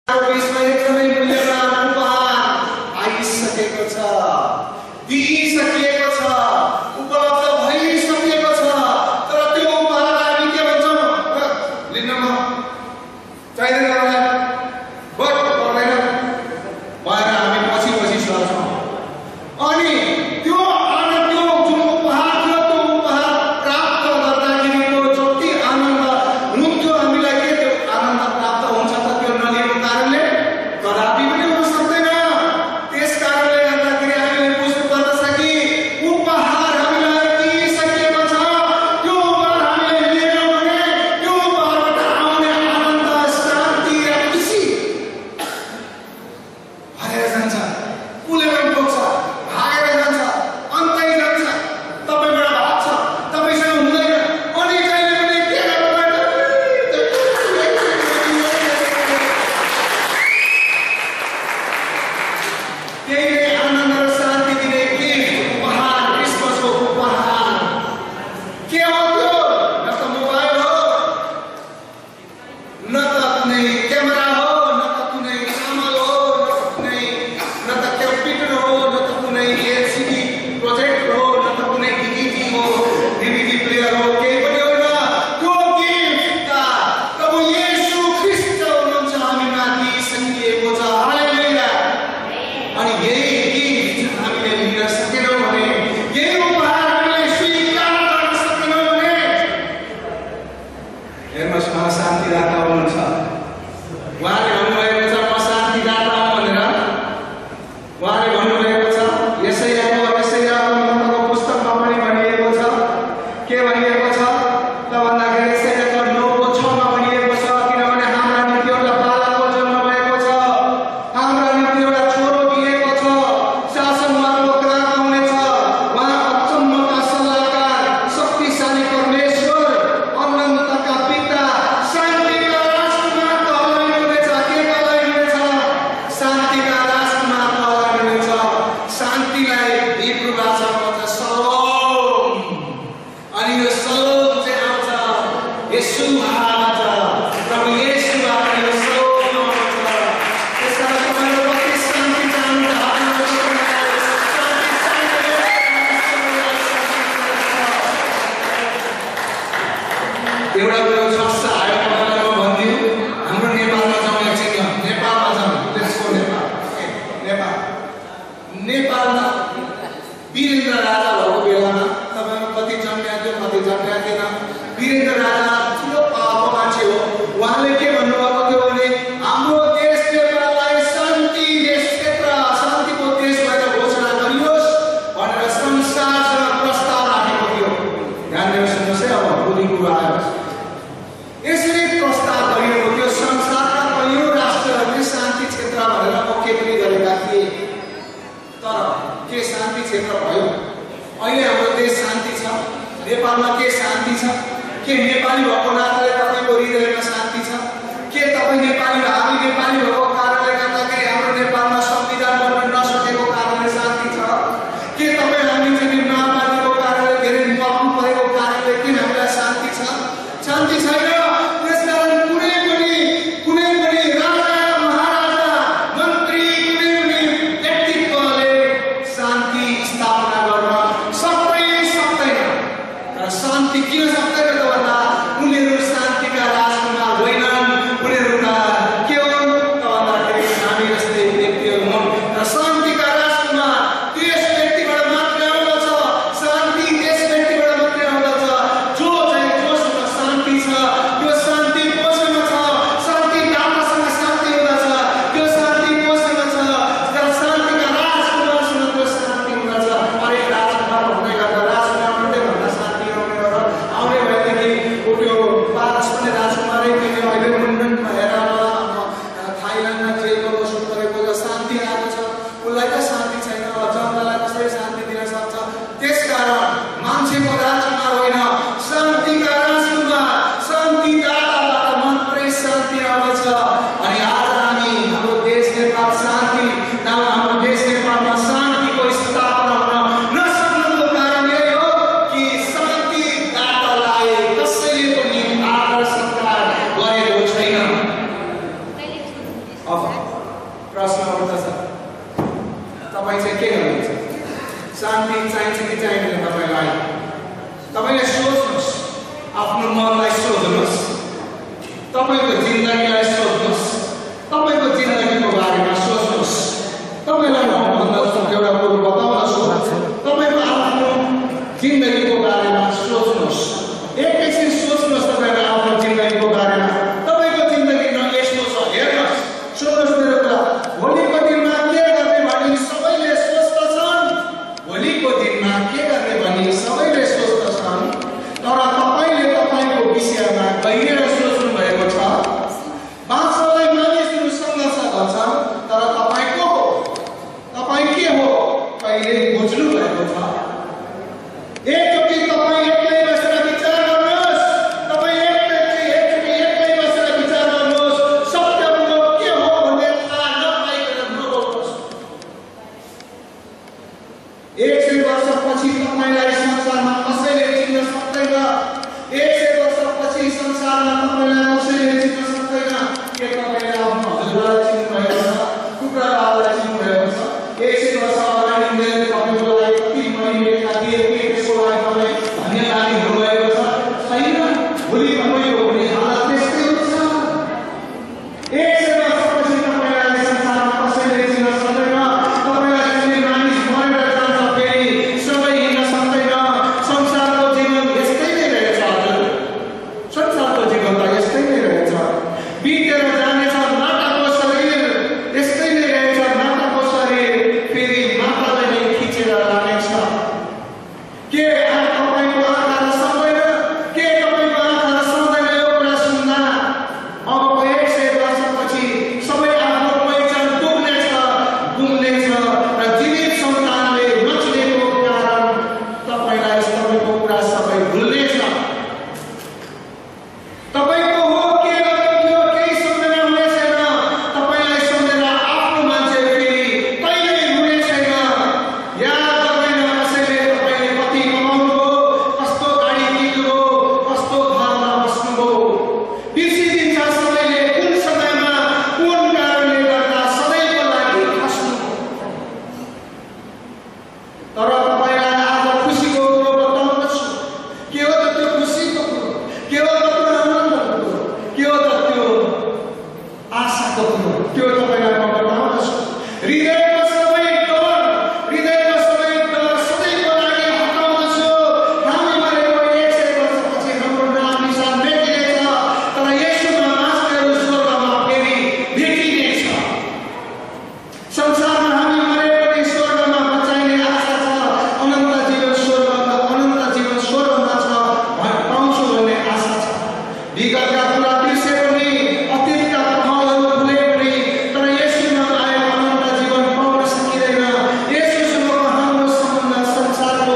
बीचमा एकदमै मूल्यवान उपहार आइसकेको छ, दिइसकेको छ, उपलब्ध भइसकेको छ। तर त्यो उपहार हामी के भन्छौँ? लिनमा चाहिँदैन मलाई, पर्दैन भएर हामी पछि सर्छौँ। अनि त्यो जुन उपहार थियो, त्यो उपहार प्राप्त गर्दाखेरिको जति आनन्द हुन्थ्यो हामीलाई, के त्यो आनन्द प्राप्त हुन्छ त त्यो नलिएको कारणले? कदापि पनि हुन सक्दैन। त्यस कारणले गर्दाखेरि हामीले बुझ्नु पर्दछ कि उपहार हामीलाई दिइसकेको छ। त्यो उपहार हामीले लिएनौँ भने त्यो उपहारबाट आउने आनन्द, शान्ति र खुसी हरेर जान्छ, कुलेर पुग्छ, भागेर जान्छ, अन्तै जान्छ, तपाईबाट भाग्छ, तपाईसँग हुँदैन। अनि कहिले पनि के गर्नुपर्छ? त्यही नै आनन्द र शान्ति दिने गिफ्ट, उपहार, क्रिसमसको उपहार के हो त्यो? न त मोबाइल हो, न त कुनै क्यामेरा हो, न त कुनै चामल हो, न त कम्प्युटर हो, न त कुनै एलसिडी प्रोजेक्टर हो, न त कुनै डिभिडी हो, डिभिडी प्लेयर हो, केही पनि होइन। त्यो गिफ्ट प्रभु येशू ख्रीष्ट हुनुहुन्छ, हामीमा दिइसकिएको छ। हालेलुया। अनि यही गिफ्ट हामीले लिन सकेनौँ भने, यही उपहार हामीले स्वीकार गर्न सकेनौँ भने, हेर्नुहोस्, उहाँ शान्तिदाता हुनुहुन्छ। उहाँले भन्नुभएको छ म शान्तिदाता हुँ भनेर। उहाँले भन्नुभएको छ यसैयाको पुस्तकमा पनि भनिएको छ। के भनिएको छ त भन्दाखेरि यसैयाको 9:6 मा भनिएको छ, किनभने हाम्रा निम्ति एउटा बालकको जन्म भएको छ, हाम्रा निम्ति एउटा छोरो दिएको छ, शासन उहाँको काँधमा हुनेछ। उहाँ अचम्मका सल्लाहकार, शक्तिशाली परमेश्वर, अनन्तका पिता, शान्तिका राजकुमार कहलाइनुहुनेछ। के कहलाइनुहुनेछ? शान्तिका राजकुमार कहलाइनुहुनेछ। शान्तिलाई हिब्रू भाषामा भन्छ सलोम। अनि यो सलोम चाहिँ आउँछ येशूबाट, प्रभु येशूबाट यो सलोम आउँछ। त्यसकारण तपाईँले कति शान्ति चाहनुहुन्छ? एउटा कुरो सक्छ आयो तपाईँलाई म भनिदिउँ, हाम्रो नेपालमा जाउँ एकछिन, नेपालमा जाउँ, त्यसको नेपाल नेपालमा वीरेन्द्र राजा भएको बेलामा तपाईँको कति जन्मिया थियो, कति जन्मिया थिएन। वीरेन्द्र राजा ठुलो पावरको मान्छे हो। उहाँले के भन्नुभएको थियो भने हाम्रो देश नेपाललाई शान्ति देश क्षेत्र, शान्तिको देश भएर घोषणा गरियोस् भनेर संसारसँग प्रस्ताव राखेको थियो। ध्यान दिएर सुन्नुहोस् है, अब बुझ्ने कुरा आयो। यसरी प्रस्ताव गरिएको थियो। संसारका कैयौँ राष्ट्रहरूले शान्ति क्षेत्र भनेर ओके पनि गरेका थिए। तर के शान्ति क्षेत्र भयो? अहिले हाम्रो देश शान्ति छ? नेपालमा के शान्ति छ? के नेपाली भएको नाताले तपाईँको हृदयमा शान्ति छ? के तपाईँ नेपाली भएको कारणले गर्दाखेरि हाम्रो नेपालमा संविधान बन्न नसकेको कारणले शान्ति छ? के तपाईँ हामी चाहिँ माओवादीको कारणले, धेरै कम भएको कारणले किन हामीलाई शान्ति छ? शान्ति छैन। त्यसकारण कुनै पनि राजा, महाराजा, मन्त्री, कुनै पनि व्यक्तित्वले शान्ति स्थापना गर्न सक्दैन। तर शान्ति किन सक्दैन त भन्दा उनीहरू प्रश्न उठ्दछ, तपाईँ चाहिँ के गर्नुहुन्छ? शान्ति चाहिन्छ कि चाहिँदैन तपाईँलाई? तपाईँले सोच्नुहोस्, आफ्नो मनलाई सोध्नुहोस्, तपाईँको जिन्दगीलाई सोध्नुहोस्, तपाईँको जिन्दगीको बारेमा सोच्नुहोस्। तपाईँलाई म भन्दछु, एउटा कुरो बताउँदछु, तपाईँको आफ्नो जिन्दगीको बारेमा सोच्नुहोस्। एकैछिन सोच्नुहोस् तपाईँको आफ्नो जिन्दगीको बारेमा। तपाईँको जिन्दगी न यस्तो छ, हेर्नुहोस्, सोध्नुहोस् मेरो कुरा। भोलिको दिनमा के गर्ने भनी सबैले सोच्दछन्, भोलिको दिनमा के गर्ने भनी सबैले सोच्दछन्, तर तपाईँले तपाईँको विषयमा गहिरो सोच्नु भएको छ। बाँच्नलाई मानिसहरू सङ्घर्ष गर्छन्, तर तपाईँ को हो? तपाईँ के हो? कहिले बुझ्नु भएको छ? एकचोटि तपाईँ एक्लै बसेर विचार गर्नुहोस्, तपाईँ एकचोटि एक्लै बसेर विचार गर्नुहोस्, सत्य कुरो के हो भन्ने थाहा नपाइकन नबोल्नुहोस्। 100 वर्षपछि तपाईँलाई संसारमा कसैले चिन्न सक्दैन। 100 वर्षपछि संसारमा तपाईँलाई कसैले चिन्न सक्दैन। के तपाईँले आफ्नो हजुरबालाई चिन्नुभएको छ? कुखुराबालाई चिन्नुभएको छ? 100 वर्ष अगाडि उनीहरूले तपाईँको लागि कति महिने खादिए, के त्यसको लागि तपाईँ धन्यवादी हुनुभएको छ? छैन। भोलि तपाईँको हुने हालत त्यस्तै हुन्छ। 100 वर्षपछि तपाईँलाई संसारमा कसैले चिन्न सक्दैन। तपाईँलाई चिन्ने मानिस मरेर जान्छ, फेरि सबै हिँड्न सक्दैन। संसारको जीवन यस्तै नै रहेछ हजुर। संसारको जीवन त यस्तै नै रहेछ। बितेर जानेछ माटाको शरीर, यस्तै नै रहेछ। माटाको शरीर फेरि माटालाई नै खिचेर लानेछ। के तपाईँको आँखाले सक्दैन? के तपाईँको आँखाले सक्दैन यो कुरा सुन्दा? अब 100 वर्षपछि सबै आफ्नो पहिचान गुम्नेछ र जीवित सन्तानले नचिनेको कारण तपाईँलाई तपाईँको कुरा सबै भुल्नेछ। तपाईँको हो के गर्नुहुन्थ्यो केही सम्झना हुने छैन। तपाईँलाई सम्झेर आफ्नो मान्छे फेरि कहिल्यै हुने छैन। याद गर्दैन कसैले तपाईँले कति कमाउनुभयो, कस्तो गाडी किन्नुभयो, कस्तो घरमा बस्नुभयो। बिर्सिदिन्छ सबैले कुन समयमा कुन कारणले गर्दा सधैँको लागि खस्नुभयो। तर तपाईँलाई आज खुसीको कुरो बताउँदछु। के हो त त्यो खुसीको कुरो? के हो त त्यो आनन्दको कुरो? के हो त त्यो आशाको कुरो? त्यो तपाईँलाई म बताउँदछु। हृदयको सबै डर सधैँको लागि हटाउँदछु। हामी मरेको 100 वर्षपछि हाम्रो नाम निशान मेटिनेछ, तर येशूमा बाँच्नेहरू स्वर्गमा फेरि भेटिनेछ। संसारमा हामी मरे पनि स्वर्गमा बचाइने आशा छ। अनन्त जीवन स्वर्गमा छ, पाउँछु भन्ने आशा छ। विगतका कुरा बिर्से पनि, अतीतका महलहरू भुले पनि, तर येशूमा आएर अनन्त जीवन पाउन सकिँदैन। येशूसँगको हाम्रो सम्बन्ध संसारको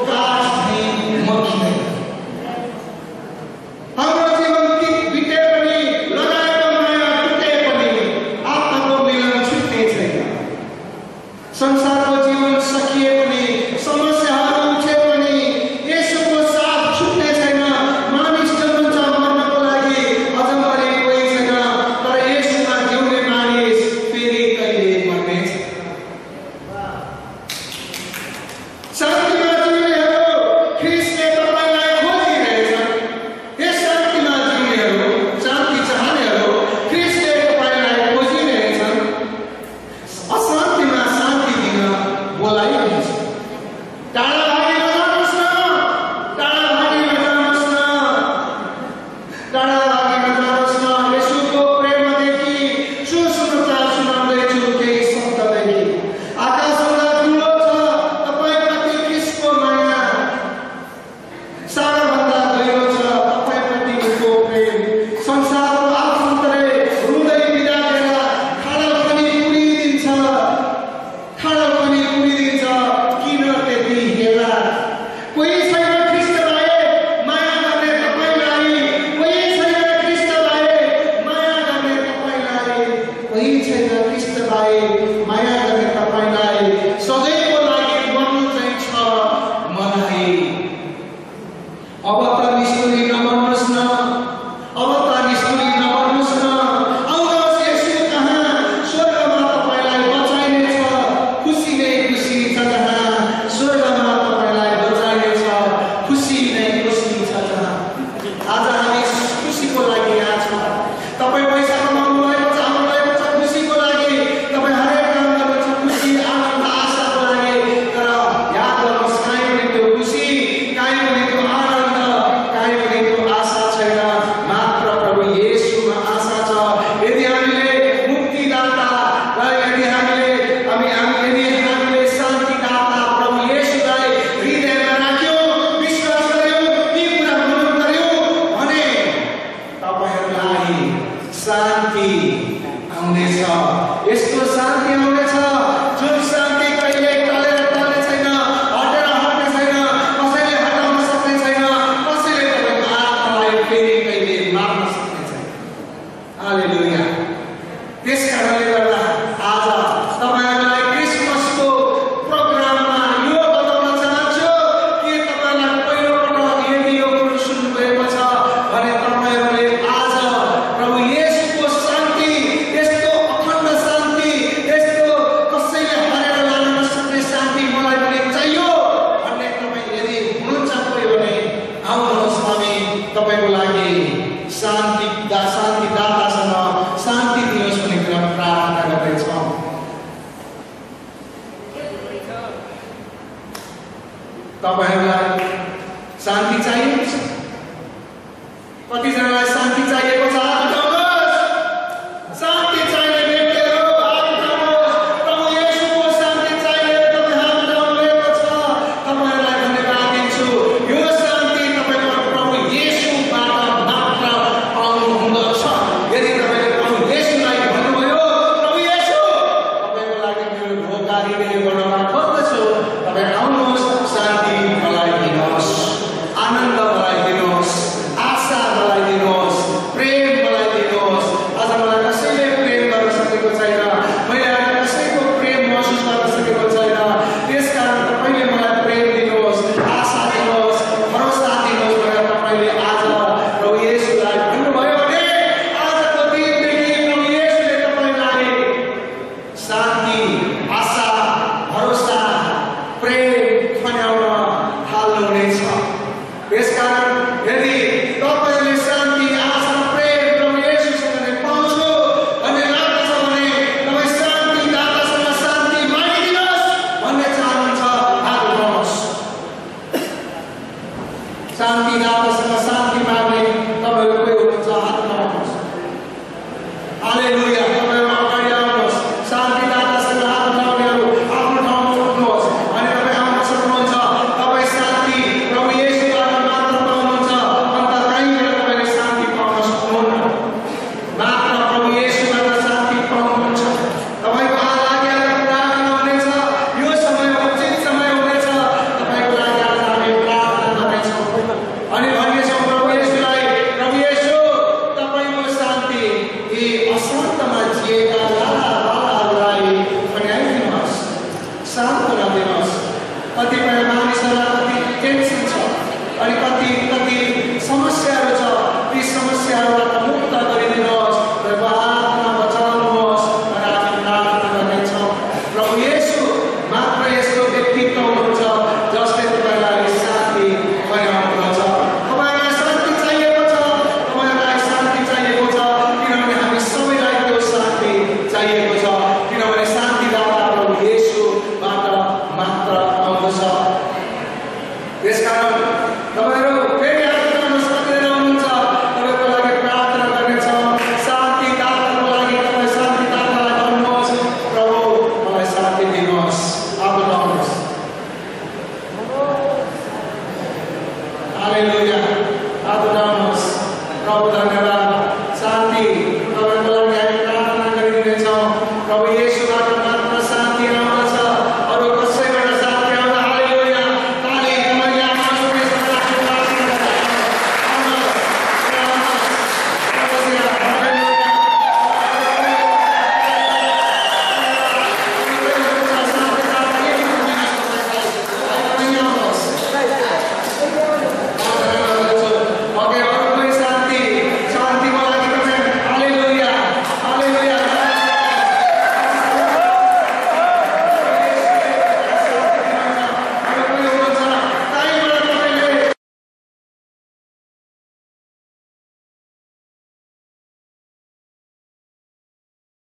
काठ झैँ मकिँदैन। हाम्रो जीवन बिते पनि, लगाएको माया टुटे पनि, आत्माको मिलन छुट्ने छैन। संसारको जीवन सकिए पनि, समस्याहरू उठे पनि, येशूको साथ छुट्ने छैन। मानिस जन्मन्छ मर्नको लागि, अझ पनि कोही छैन, तर येशूमा जिउने मानिस फेरि कहिले मर्ने छैन। शान्तिमा जिउनेहरू ख्रिस्टले तपाईँलाई खोजिरहेछन्। यस शान्तिमा जिउनेहरू, शान्ति चाहनेहरू ख्रिस्टले तपाईँलाई खोजिरहेछन्। अशान्तिमा शान्ति दिन बोलाइरहेछ। टाढा भागी नजानुहोस् न, टाढा भागी नजानुहोस् न, टाढा भागी नजानुहोस् न। येशूको प्रेमदेखि सुसमाचार सुनाउँदैछु केही शब्ददेखि। आकाशभन्दा ठुलो छ तपाईँप्रति ख्रिस्टको माया, सागरभन्दा गहिरो छ तपाईँप्रतिको प्रेम। संसारको आफन्तले रुँदै बिदा दिएर खाडल पनि पुरिदिन्छ। किन त्यति हेला? कोही छैन ख्रिस्टलाई माया गर्ने तपाईँलाई, कोही छैन ख्रिस्टलाई माया गर्ने तपाईँलाई, कोही छैन ख्रिस्टलाई माया गर्ने तपाईँलाई। सधैँको लागि मर्नु चाहिँ छ मलाई। अब त निष्ठुरी नबन्नुहोस् न, अब त निष्ठुरी नबन्नुहोस् न। आउनुहोस् येशू कहाँ, यस्तो शान्ति आउनेछ